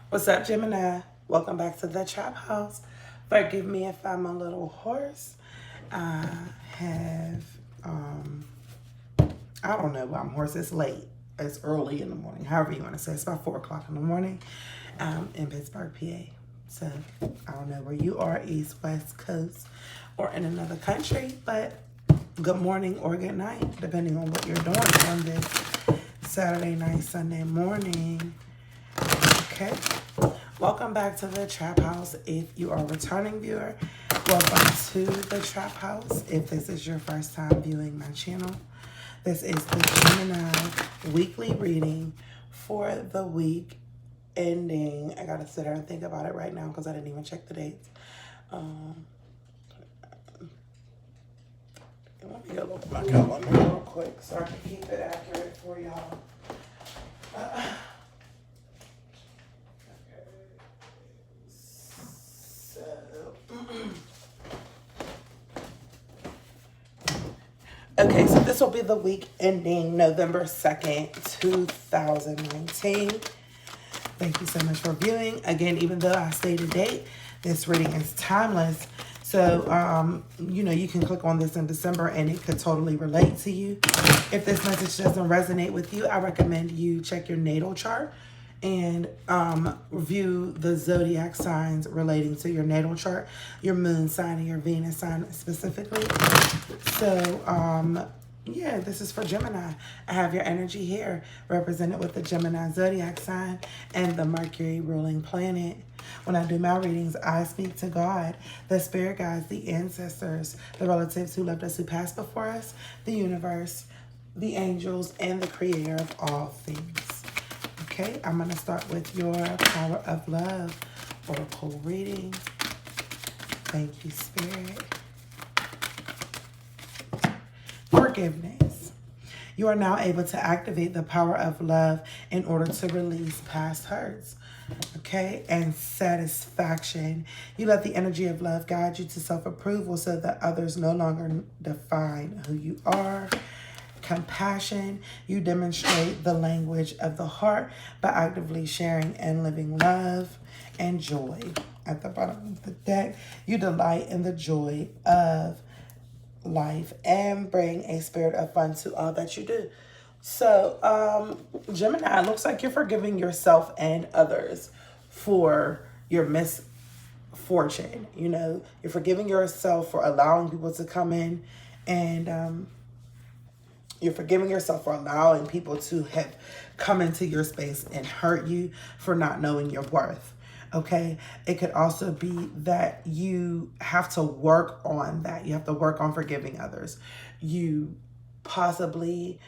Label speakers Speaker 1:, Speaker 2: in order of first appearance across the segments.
Speaker 1: What's up, Gemini? Welcome back to the Trap House. Forgive me if I'm a little hoarse. I have, I don't know why I'm hoarse. It's late. It's early in the morning. However you want to say it. It's about 4 o'clock in the morning in Pittsburgh, PA. So I don't know where you are, East, West Coast, or in another country, but good morning or good night, depending on what you're doing on this Saturday night, Sunday morning. Okay. Welcome back to the Trap House. If you are a returning viewer, welcome to the Trap House. If this is your first time viewing my channel, this is the Gemini weekly reading for the week ending. I gotta sit here and think about it right now because I didn't even check the dates. Let me go look at my calendar real quick so I can keep it accurate for y'all. Okay, so this will be the week ending November 2nd, 2019. Thank you so much for viewing. Again, even though I stated date, this reading is timeless. So, you can click on this in December and it could totally relate to you. If this message doesn't resonate with you, I recommend you check your natal chart and review the zodiac signs relating to your natal chart, your moon sign and your Venus sign specifically. So, yeah, this is for Gemini. I have your energy here represented with the Gemini zodiac sign and the Mercury ruling planet. When I do my readings, I speak to God, the spirit guides, the ancestors, the relatives who loved us, who passed before us, the universe, the angels, and the creator of all things. Okay, I'm going to start with your Power of Love Oracle reading. Thank you, Spirit. Forgiveness. You are now able to activate the power of love in order to release past hurts. Okay, and satisfaction. You let the energy of love guide you to self-approval so that others no longer define who you are. Compassion. You demonstrate the language of the heart by actively sharing and living love. And joy. At the bottom of the deck, you delight in the joy of life and bring a spirit of fun to all that you do. So, Gemini, it looks like you're forgiving yourself and others for your misfortune. You're forgiving yourself for allowing people to come in and you're forgiving yourself for allowing people to have come into your space and hurt you for not knowing your worth. Okay, it could also be that you have to work on that. You have to work on forgiving others. You possibly,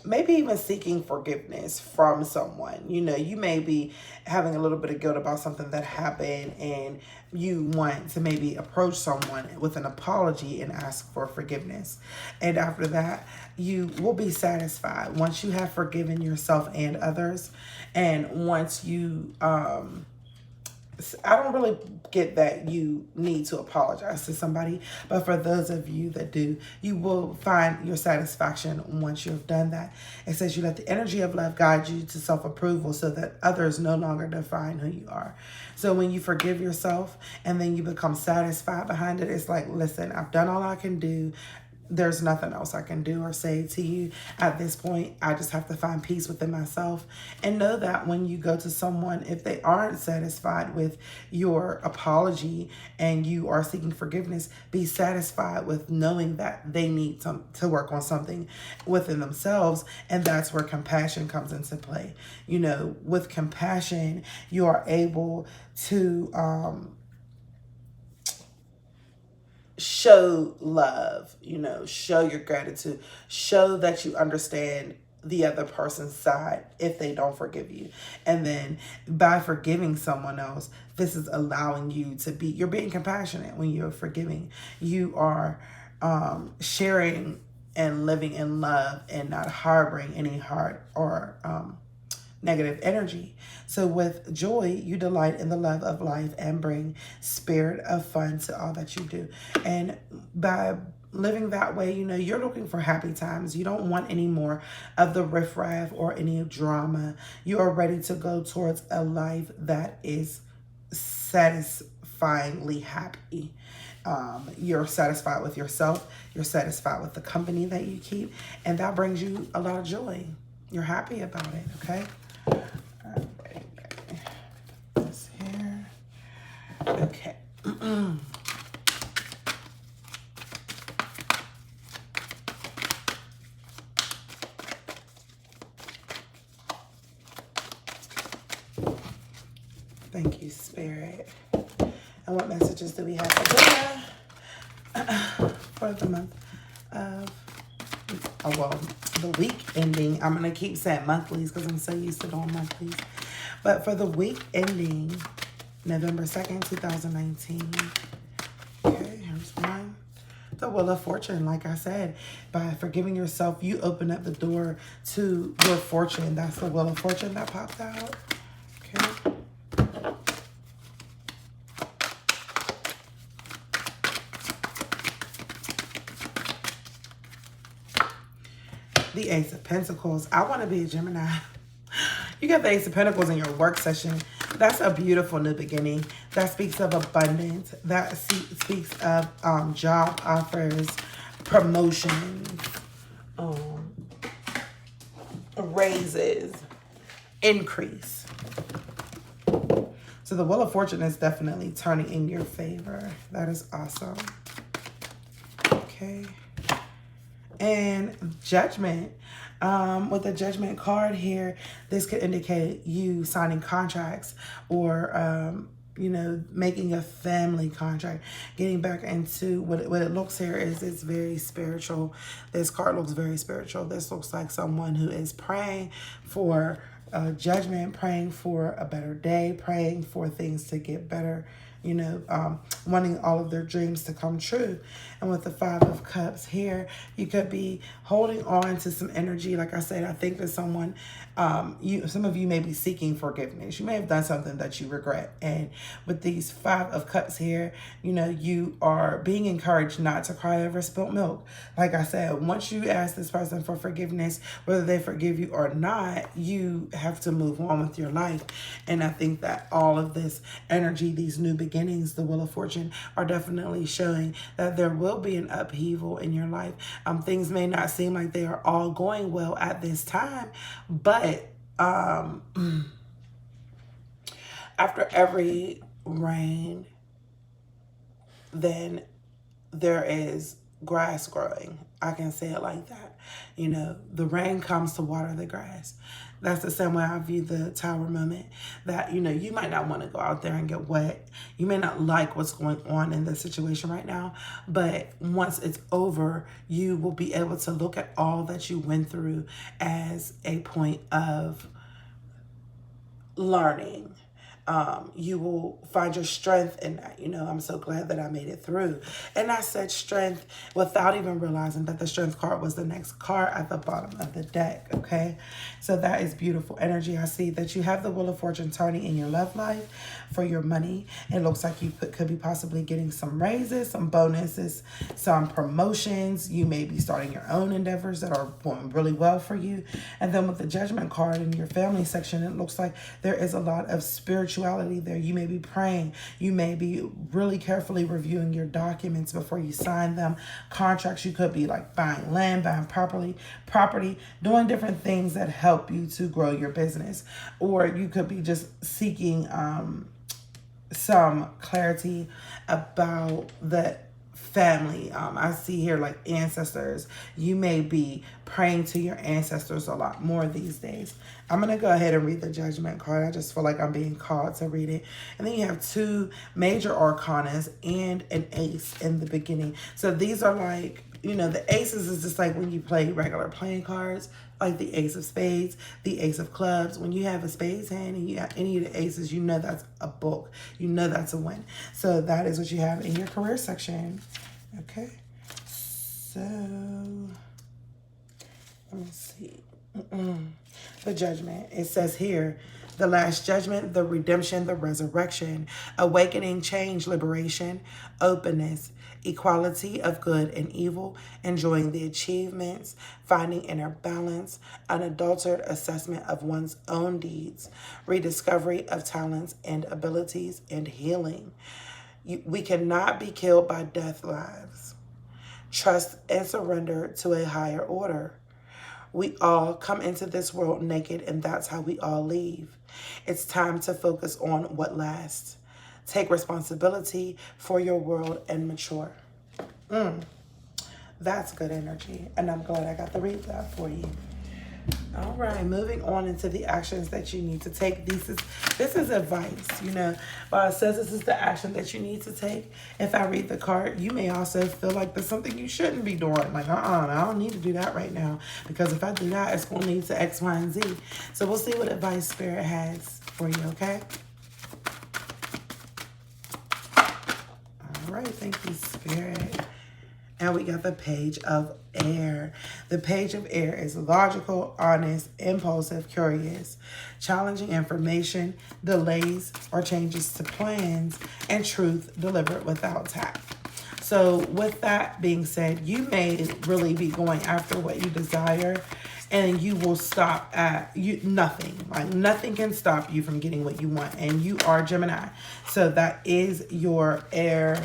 Speaker 1: maybe even seeking forgiveness from someone. You may be having a little bit of guilt about something that happened and you want to maybe approach someone with an apology and ask for forgiveness. And after that, you will be satisfied once you have forgiven yourself and others. And once you, I don't really get that you need to apologize to somebody, but for those of you that do, you will find your satisfaction once you've done that. It says you let the energy of love guide you to self-approval so that others no longer define who you are. So when you forgive yourself and then you become satisfied behind it, it's like, listen, I've done all I can do. There's nothing else I can do or say to you at this point. I just have to find peace within myself and know that when you go to someone, if they aren't satisfied with your apology and you are seeking forgiveness, be satisfied with knowing that they need to work on something within themselves. And that's where compassion comes into play. With compassion, you are able to, show love, show your gratitude, show that you understand the other person's side if they don't forgive you. And then by forgiving someone else, this is allowing you to you're being compassionate when you're forgiving. You are sharing and living in love and not harboring any heart or negative energy. So with joy, you delight in the love of life and bring spirit of fun to all that you do. And by living that way, you know, you're looking for happy times. You don't want any more of the riffraff or any drama. You are ready to go towards a life that is satisfyingly happy. You're satisfied with yourself. You're satisfied with the company that you keep. And that brings you a lot of joy. You're happy about it, okay? All right. This here. Okay. Thank you, Spirit. And what messages do we have for the month of, the week ending? I'm going to keep saying monthlies because I'm so used to doing monthlies. But for the week ending November 2nd, 2019. Okay, here's one. The Wheel of Fortune, like I said, by forgiving yourself, you open up the door to your fortune. That's the Wheel of Fortune that popped out. Okay. The Ace of Pentacles. I want to be a Gemini. You got the Ace of Pentacles in your work session. That's a beautiful new beginning. That speaks of abundance. That speaks of job offers, promotions, raises, increase. So the Wheel of Fortune is definitely turning in your favor. That is awesome. Okay. And Judgment. With the Judgment card here, this could indicate you signing contracts or, you know, making a family contract. Getting back into what it looks here is it's very spiritual. This card looks very spiritual. This looks like someone who is praying for judgment, praying for a better day, praying for things to get better, you know, wanting all of their dreams to come true. And with the Five of Cups here, you could be holding on to some energy. Like I said, I think that someone, some of you may be seeking forgiveness. You may have done something that you regret. And with these Five of Cups here, you know, you are being encouraged not to cry over spilt milk. Like I said, once you ask this person for forgiveness, whether they forgive you or not, you have to move on with your life. And I think that all of this energy, these new beginnings, the Wheel of Fortune, are definitely showing that there will be an upheaval in your life. Things may not seem like they are all going well at this time, but after every rain, then there is grass growing. I can say it like that. You know, the rain comes to water the grass. That's the same way I view the Tower moment, that, you know, you might not want to go out there and get wet. You may not like what's going on in the situation right now, but once it's over, you will be able to look at all that you went through as a point of learning. You will find your strength in that. You know, I'm so glad that I made it through. And I said strength without even realizing that the strength card was the next card at the bottom of the deck, okay? So that is beautiful energy. I see that you have the Wheel of Fortune turning in your love life for your money. It looks like you could be possibly getting some raises, some bonuses, some promotions. You may be starting your own endeavors that are going really well for you. And then with the Judgment card in your family section, it looks like there is a lot of spirituality there. You may be praying. You may be really carefully reviewing your documents before you sign them. Contracts, you could be like buying land, buying property, doing different things that help you to grow your business. Or you could be just seeking some clarity about the family. I see here like ancestors. You may be praying to your ancestors a lot more these days. I'm going to go ahead and read the Judgment card. I just feel like I'm being called to read it. And then you have two major arcanas and an ace in the beginning. So these are like, you know, the aces is just like when you play regular playing cards, like the Ace of Spades, the Ace of Clubs. When you have a spades hand and you have any of the aces, you know that's a book. You know that's a win. So that is what you have in your career section. Okay. So, let me see. The Judgment. It says here, the Last Judgment, the redemption, the resurrection, awakening, change, liberation, openness. equality of good and evil, enjoying the achievements, finding inner balance, unadulterated assessment of one's own deeds, rediscovery of talents and abilities, and healing. We cannot be killed by death lives. Trust and surrender to a higher order. We all come into this world naked, and that's how we all leave. It's time to focus on what lasts. Take responsibility for your world and mature. That's good energy, and I'm glad I got to read that for you. All right, moving on into the actions that you need to take. This is advice, While it says this is the action that you need to take, if I read the card, you may also feel like there's something you shouldn't be doing. Like, I don't need to do that right now, because if I do that, it's going to lead to X, Y, and Z. So we'll see what advice Spirit has for you, okay? All right, thank you, Spirit. And we got the Page of Air. The Page of Air is logical, honest, impulsive, curious, challenging information, delays or changes to plans, and truth delivered without tact. So with that being said, you may really be going after what you desire, and you will stop at nothing. Like, nothing can stop you from getting what you want. And you are Gemini. So that is your air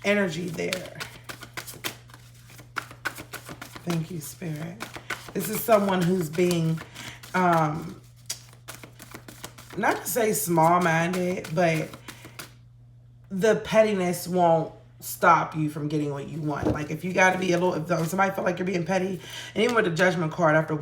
Speaker 1: energy there. Thank you, Spirit. This is someone who's being, not to say small-minded, but the pettiness won't stop you from getting what you want. Like, if you got to be if somebody feel like you're being petty, and even with the Judgment card, after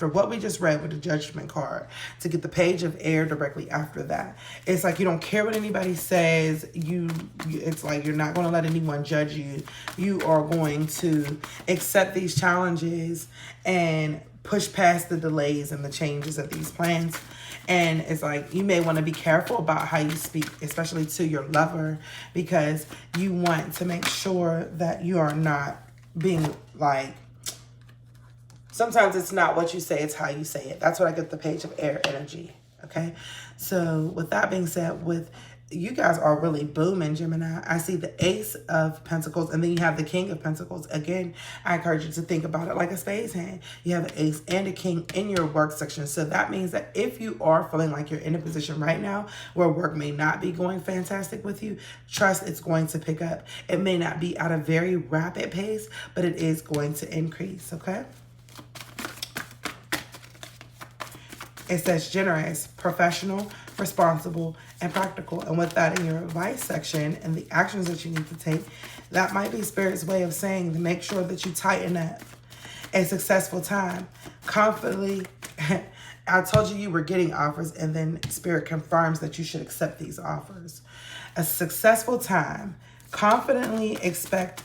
Speaker 1: what we just read with the Judgment card, to get the Page of Air directly after that, it's like you don't care what anybody says. It's like you're not going to let anyone judge you. You are going to accept these challenges and push past the delays and the changes of these plans. And it's like you may want to be careful about how you speak, especially to your lover, because you want to make sure that you are not being like, sometimes it's not what you say, it's how you say it. That's what I get the Page of Air energy, okay? So with that being said, you guys are really booming, Gemini. I see the Ace of Pentacles, and then you have the King of Pentacles. Again, I encourage you to think about it like a spades hand. You have an Ace and a King in your work section. So that means that if you are feeling like you're in a position right now where work may not be going fantastic with you, trust it's going to pick up. It may not be at a very rapid pace, but it is going to increase, okay? It says generous, professional, responsible, and practical. And with that in your advice section and the actions that you need to take, that might be Spirit's way of saying to make sure that you tighten up. A successful time. Confidently, I told you were getting offers, and then Spirit confirms that you should accept these offers. A successful time. Confidently accept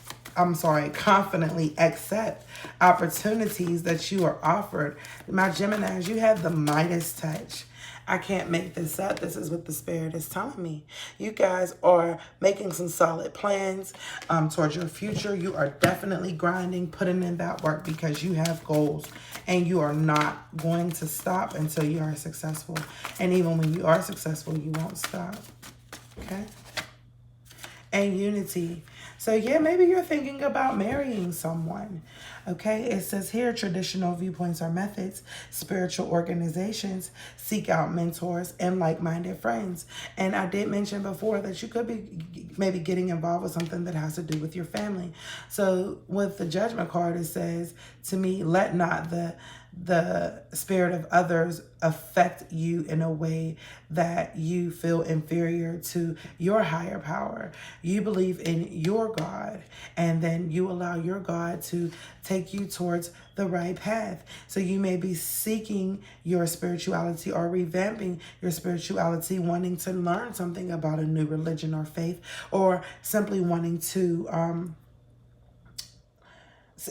Speaker 1: opportunities that you are offered. My Geminis, you have the Midas touch. I can't make this up. This is what the Spirit is telling me. You guys are making some solid plans towards your future. You are definitely grinding, putting in that work, because you have goals, and you are not going to stop until you are successful. And even when you are successful, you won't stop. Okay? And unity. So yeah, maybe you're thinking about marrying someone. Okay, it says here, traditional viewpoints or methods, spiritual organizations, seek out mentors and like-minded friends. And I did mention before that you could be maybe getting involved with something that has to do with your family. So with the Judgment card, it says to me, let not the spirit of others affect you in a way that you feel inferior to your higher power. You believe in your God, and then you allow your God to take you towards the right path. So you may be seeking your spirituality or revamping your spirituality, wanting to learn something about a new religion or faith, or simply wanting to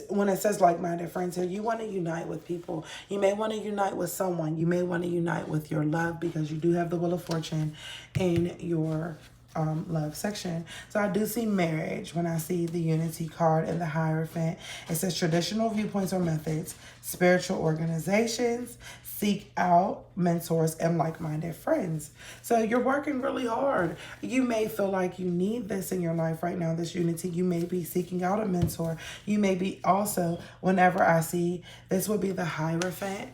Speaker 1: when it says like-minded friends here, you want to unite with people. You may want to unite with someone. You may want to unite with your love, because you do have the Wheel of Fortune in your love section. So I do see marriage when I see the Unity card and the Hierophant. It says traditional viewpoints or methods, spiritual organizations, seek out mentors and like-minded friends. So you're working really hard. You may feel like you need this in your life right now, this unity. You may be seeking out a mentor. You may be also, whenever I see, this would be the Hierophant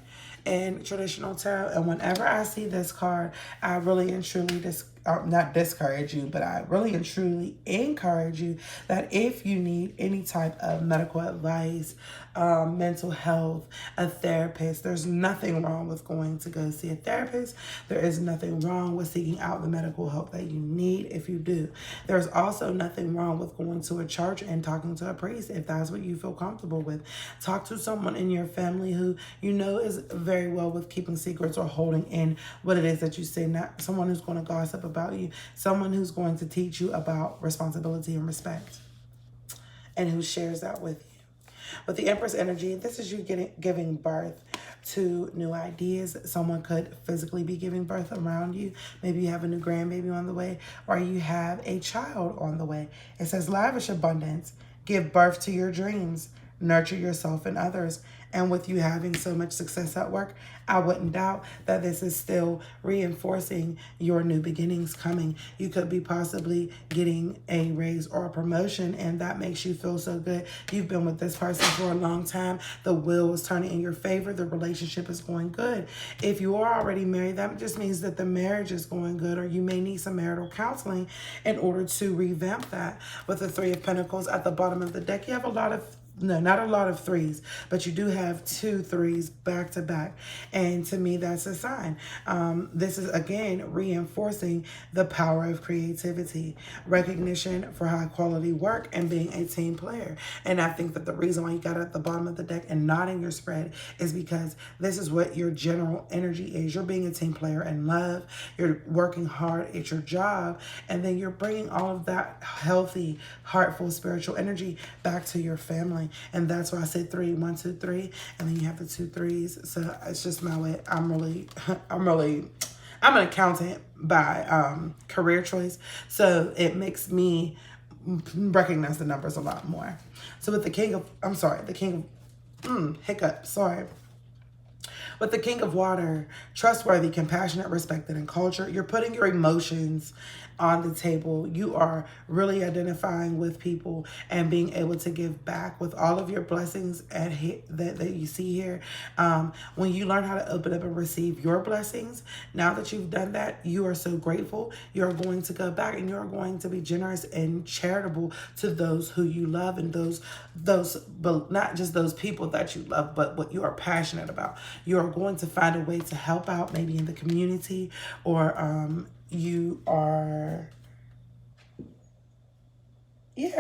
Speaker 1: in traditional tarot, and whenever I see this card, I really and truly not discourage you, but I really and truly encourage you that if you need any type of medical advice, mental health, a therapist, there's nothing wrong with going to go see a therapist. There is nothing wrong with seeking out the medical help that you need if you do. There's also nothing wrong with going to a church and talking to a priest if that's what you feel comfortable with. Talk to someone in your family who you know is very well with keeping secrets or holding in what it is that you say, not someone who's going to gossip about you, someone who's going to teach you about responsibility and respect and who shares that with you. With the Empress energy, this is you giving birth to new ideas. Someone could physically be giving birth around you. Maybe you have a new grandbaby on the way, or you have a child on the way. It says lavish abundance, give birth to your dreams, nurture yourself and others. And with you having so much success at work, I wouldn't doubt that this is still reinforcing your new beginnings coming. You could be possibly getting a raise or a promotion, and that makes you feel so good. You've been with this person for a long time. The wheel is turning in your favor. The relationship is going good. If you are already married, that just means that the marriage is going good, or you may need some marital counseling in order to revamp that. With the Three of Pentacles at the bottom of the deck, you have not a lot of threes, but you do have 2 threes back to back. And to me, that's a sign. This is, again, reinforcing the power of creativity, recognition for high quality work, and being a team player. And I think that the reason why you got at the bottom of the deck and not in your spread is because this is what your general energy is. You're being a team player in love. You're working hard at your job. And then you're bringing all of that healthy, heartful, spiritual energy back to your family. And that's why I say 3, 1, 2, 3, and then you have the 2 threes. So it's just my way. I'm an accountant by career choice, so it makes me recognize the numbers a lot more. So with the King of With the King of Water, trustworthy, compassionate, respected, and cultured, you're putting your emotions on the table. You are really identifying with people and being able to give back with all of your blessings that you see here. When you learn how to open up and receive your blessings, now that you've done that, you are so grateful. You're going to go back and you're going to be generous and charitable to those who you love, and those, but not just those people that you love, but what you are passionate about. You're going to find a way to help out, maybe in the community, or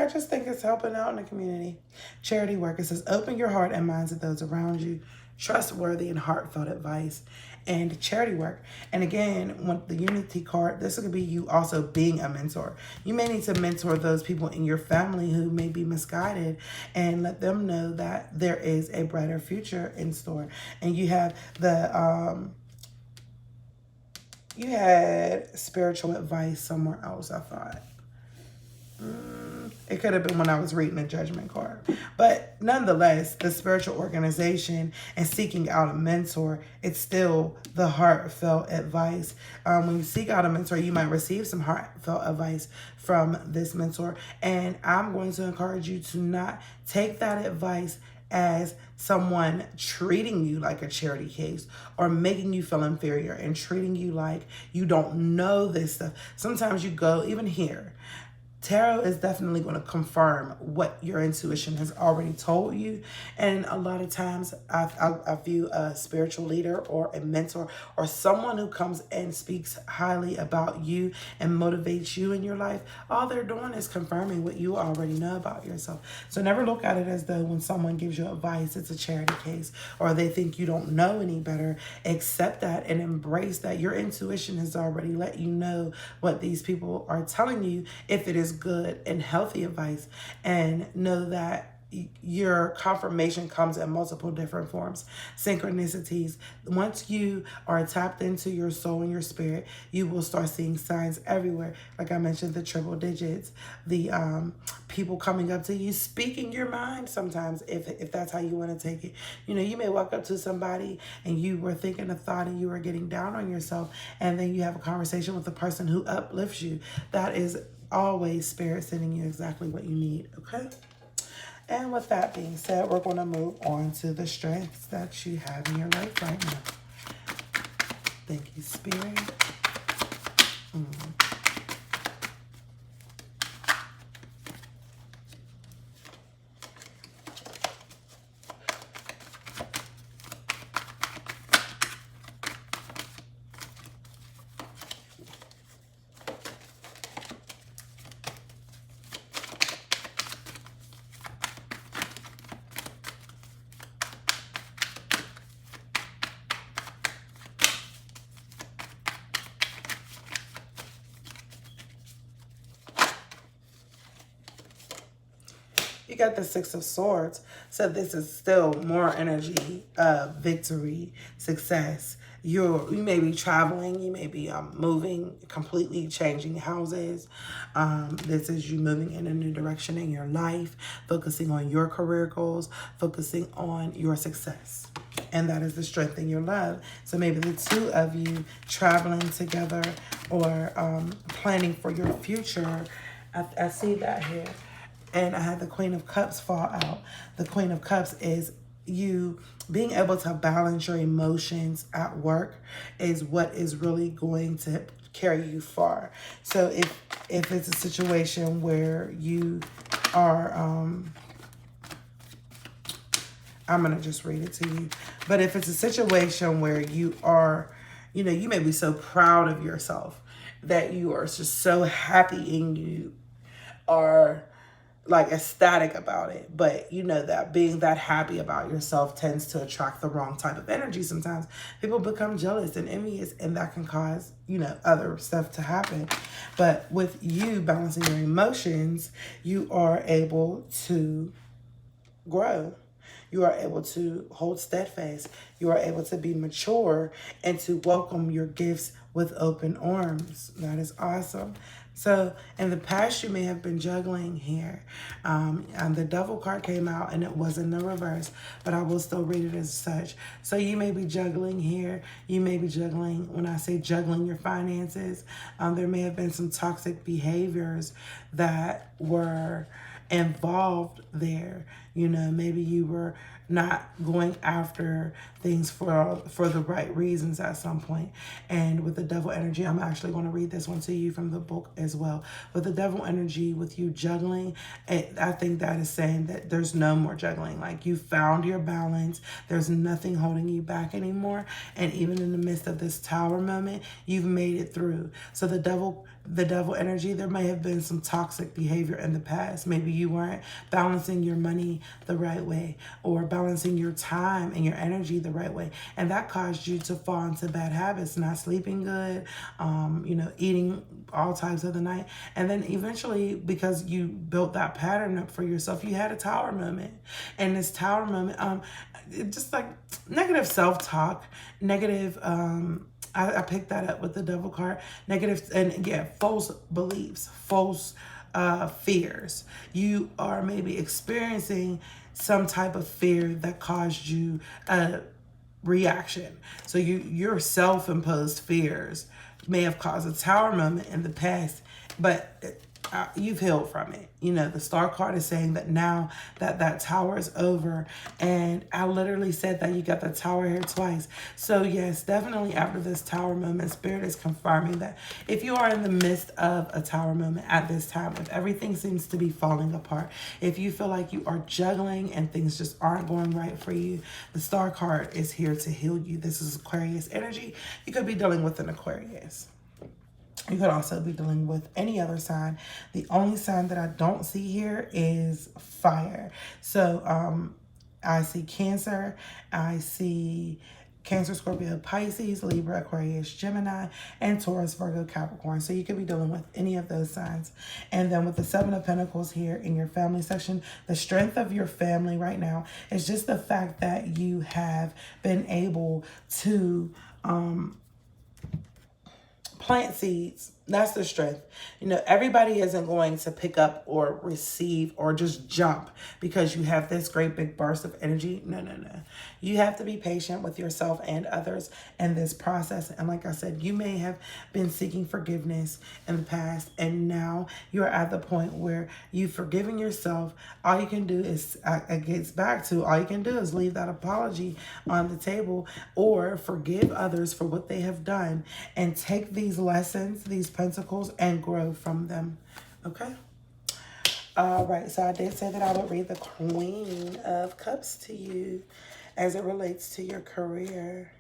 Speaker 1: I just think it's helping out in the community. Charity work, it says, open your heart and minds of those around you. Trustworthy and heartfelt advice. And charity work. And again, with the Unity card, this could be you also being a mentor. You may need to mentor those people in your family who may be misguided, and let them know that there is a brighter future in store. And you have you had spiritual advice somewhere else, I thought. It could have been when I was reading the Judgment card. But nonetheless, the spiritual organization and seeking out a mentor, it's still the heartfelt advice. When you seek out a mentor, you might receive some heartfelt advice from this mentor. And I'm going to encourage you to not take that advice as someone treating you like a charity case, or making you feel inferior and treating you like you don't know this stuff. Sometimes you go, even here, tarot is definitely going to confirm what your intuition has already told you. And a lot of times I view a spiritual leader or a mentor or someone who comes and speaks highly about you and motivates you in your life. All they're doing is confirming what you already know about yourself. So never look at it as though when someone gives you advice, it's a charity case, or they think you don't know any better. Accept that and embrace that your intuition has already let you know what these people are telling you, if it is good and healthy advice, and know that your confirmation comes in multiple different forms. Synchronicities. Once you are tapped into your soul and your spirit, you will start seeing signs everywhere. Like I mentioned, the triple digits, the people coming up to you, speaking your mind sometimes, if that's how you want to take it. You know, you may walk up to somebody and you were thinking a thought and you were getting down on yourself, and then you have a conversation with the person who uplifts you. That is always spirit sending you exactly what you need, okay? And with that being said, we're going to move on to the strengths that you have in your life right now. Thank you, Spirit. You got the Six of Swords. So this is still more energy of victory, success. You may be traveling. You may be moving, completely changing houses. This is you moving in a new direction in your life, focusing on your career goals, focusing on your success. And that is the strength in your love. So maybe the two of you traveling together or planning for your future. I see that here. And I had the Queen of Cups fall out. The Queen of Cups is you being able to balance your emotions at work is what is really going to carry you far. So if it's a situation where you are, I'm going to just read it to you. But if it's a situation where you are, you know, you may be so proud of yourself that you are just so happy and you are like ecstatic about it, but you know that being that happy about yourself tends to attract the wrong type of energy. Sometimes people become jealous and envious, and that can cause, you know, other stuff to happen. But with you balancing your emotions, you are able to grow. You are able to hold steadfast. You are able to be mature and to welcome your gifts with open arms. That is awesome. So in the past, you may have been juggling here. And the Devil card came out and it was in the reverse, but I will still read it as such. So you may be juggling here. You may be juggling, when I say juggling your finances, there may have been some toxic behaviors that were involved there. You know, maybe you were not going after things for the right reasons at some point. And with the Devil energy, I'm actually going to read this one to you from the book as well. With the Devil energy, with you juggling, I think that is saying that there's no more juggling. Like you found your balance. There's nothing holding you back anymore. And even in the midst of this Tower moment, you've made it through. So the Devil energy, there may have been some toxic behavior in the past. Maybe you weren't balancing your money the right way or balancing your time and your energy the right way. And that caused you to fall into bad habits, not sleeping good, you know, eating all times of the night. And then eventually, because you built that pattern up for yourself, you had a Tower moment. And this Tower moment, just like negative self-talk, negative, I picked that up with the Devil card. Negative, and yeah, false beliefs, false fears. You are maybe experiencing some type of fear that caused you a reaction. So your self-imposed fears may have caused a Tower moment in the past, but you've healed from it. You know, the Star card is saying that now that Tower is over. And I literally said that you got the Tower here twice. So yes, definitely after this Tower moment, Spirit is confirming that if you are in the midst of a Tower moment at this time, if everything seems to be falling apart, if you feel like you are juggling and things just aren't going right for you, the Star card is here to heal you. This is Aquarius energy. You could be dealing with an Aquarius. You could also be dealing with any other sign. The only sign that I don't see here is fire. So I see Cancer. I see Cancer, Scorpio, Pisces, Libra, Aquarius, Gemini, and Taurus, Virgo, Capricorn. So you could be dealing with any of those signs. And then with the Seven of Pentacles here in your family section, the strength of your family right now is just the fact that you have been able to plant seeds. That's the strength. You know, everybody isn't going to pick up or receive or just jump because you have this great big burst of energy. No, no, no. You have to be patient with yourself and others in this process. And like I said, you may have been seeking forgiveness in the past, and now you're at the point where you've forgiven yourself. All you can do is, it gets back to, all you can do is leave that apology on the table or forgive others for what they have done and take these lessons, these pentacles, and grow from them. Okay? All right, so I did say that I would read the Queen of Cups to you as it relates to your career.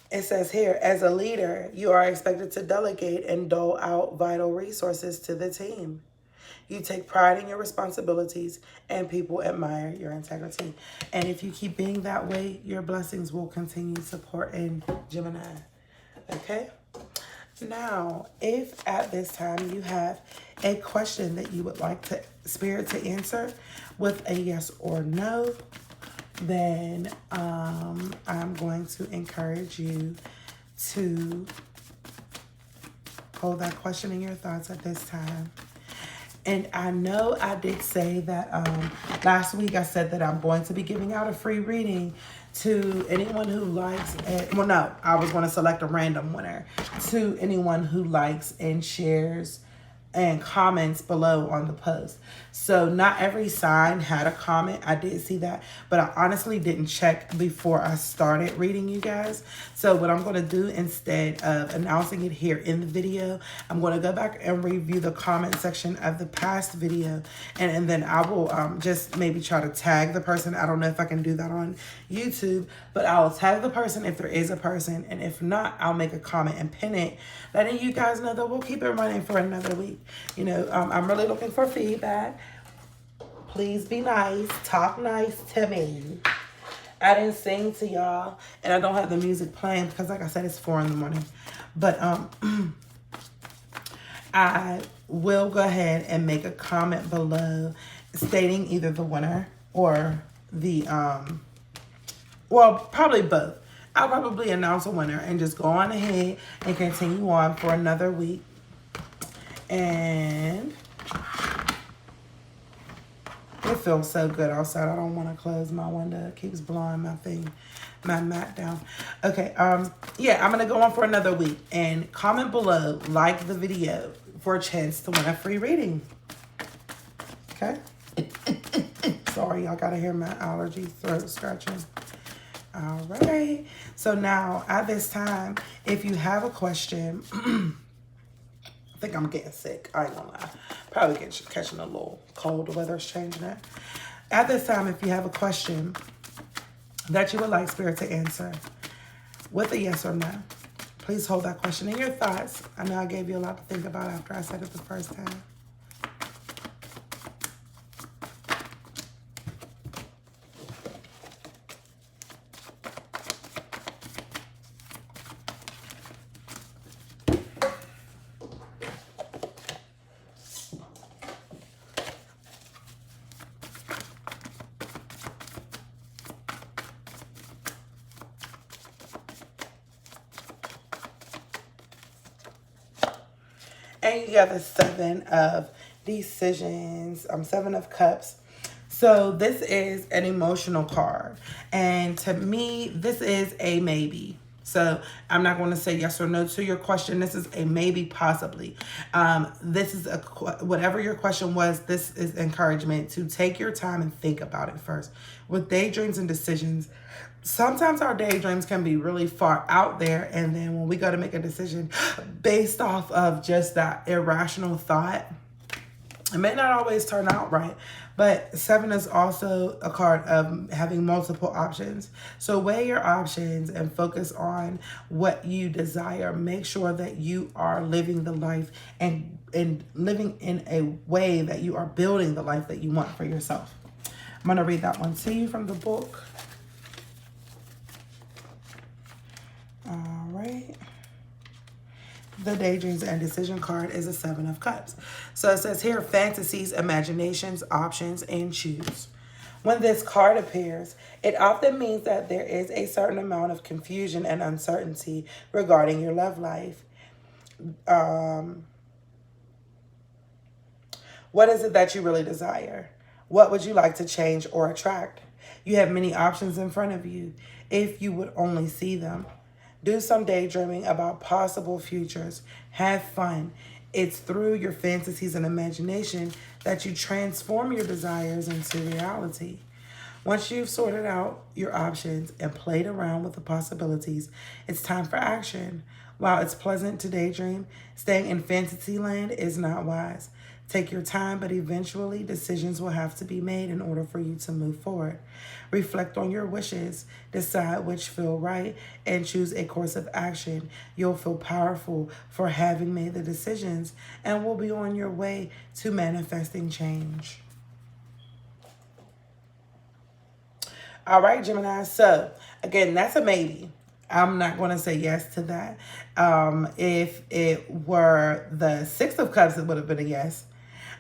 Speaker 1: It says here, as a leader, you are expected to delegate and dole out vital resources to the team. You take pride in your responsibilities, and people admire your integrity. And if you keep being that way, your blessings will continue to pour in, Gemini. Okay? Now, if at this time you have a question that you would like to Spirit to answer with a yes or no, then I'm going to encourage you to hold that question in your thoughts at this time. And I know I did say that last week I said that I'm going to be giving out a free reading to anyone who likes it. Well, no, I was going to select a random winner to anyone who likes and shares and comments below on the post. So not every sign had a comment. I did see that, but I honestly didn't check before I started reading you guys. So what I'm going to do, instead of announcing it here in the video, I'm going to go back and review the comment section of the past video, and then I will just maybe try to tag the person. I don't know if I can do that on YouTube, but I'll tag the person if there is a person, and if not, I'll make a comment and pin it, letting you guys know that we'll keep it running for another week. You know, I'm really looking for feedback. Please be nice. Talk nice to me. I didn't sing to y'all, and I don't have the music playing because, like I said, it's 4 in the morning. But I will go ahead and make a comment below stating either the winner or the, well, probably both. I'll probably announce a winner and just go on ahead and continue on for another week. And it feels so good outside. I don't want to close my window. It keeps blowing my mat down. Okay, yeah, I'm going to go on for another week. And comment below, like the video for a chance to win a free reading. Okay? Sorry, y'all got to hear my allergy throat scratching. All right. So now, at this time, if you have a question... I think I'm getting sick. I ain't gonna lie. Probably catching a little cold. The weather's changing it. At this time, if you have a question that you would like Spirit to answer with a yes or no, please hold that question in your thoughts. I know I gave you a lot to think about after I said it the first time. And you got the 7 of decisions, 7 of cups. So this is an emotional card. And to me, this is a maybe. So I'm not going to say yes or no to your question. This is a maybe, possibly. This is whatever your question was, this is encouragement to take your time and think about it first. With daydreams and decisions, sometimes our daydreams can be really far out there, and then when we go to make a decision based off of just that irrational thought, It may not always turn out right, but 7 is also a card of having multiple options. So weigh your options and focus on what you desire. Make sure that you are living the life and living in a way that you are building the life that you want for yourself. I'm going to read that one to you from the book. All right. The Daydreams and Decision card is a 7 of Cups. So it says here, fantasies, imaginations, options, and choose. When this card appears, it often means that there is a certain amount of confusion and uncertainty regarding your love life. What is it that you really desire? What would you like to change or attract? You have many options in front of you if you would only see them. Do some daydreaming about possible futures. Have fun. It's through your fantasies and imagination that you transform your desires into reality. Once you've sorted out your options and played around with the possibilities, it's time for action. While it's pleasant to daydream, staying in fantasy land is not wise. Take your time, but eventually decisions will have to be made in order for you to move forward. Reflect on your wishes, decide which feel right, and choose a course of action. You'll feel powerful for having made the decisions and will be on your way to manifesting change. All right, Gemini. So, again, that's a maybe. I'm not going to say yes to that. If it were the 6 of Cups, it would have been a yes.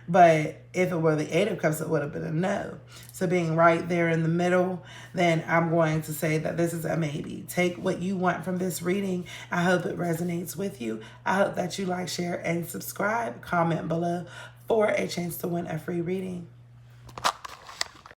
Speaker 1: But if it were the 8 of Cups, it would have been a no. So being right there in the middle, then I'm going to say that this is a maybe. Take what you want from this reading. I hope it resonates with you. I hope that you like, share, and subscribe. Comment below for a chance to win a free reading.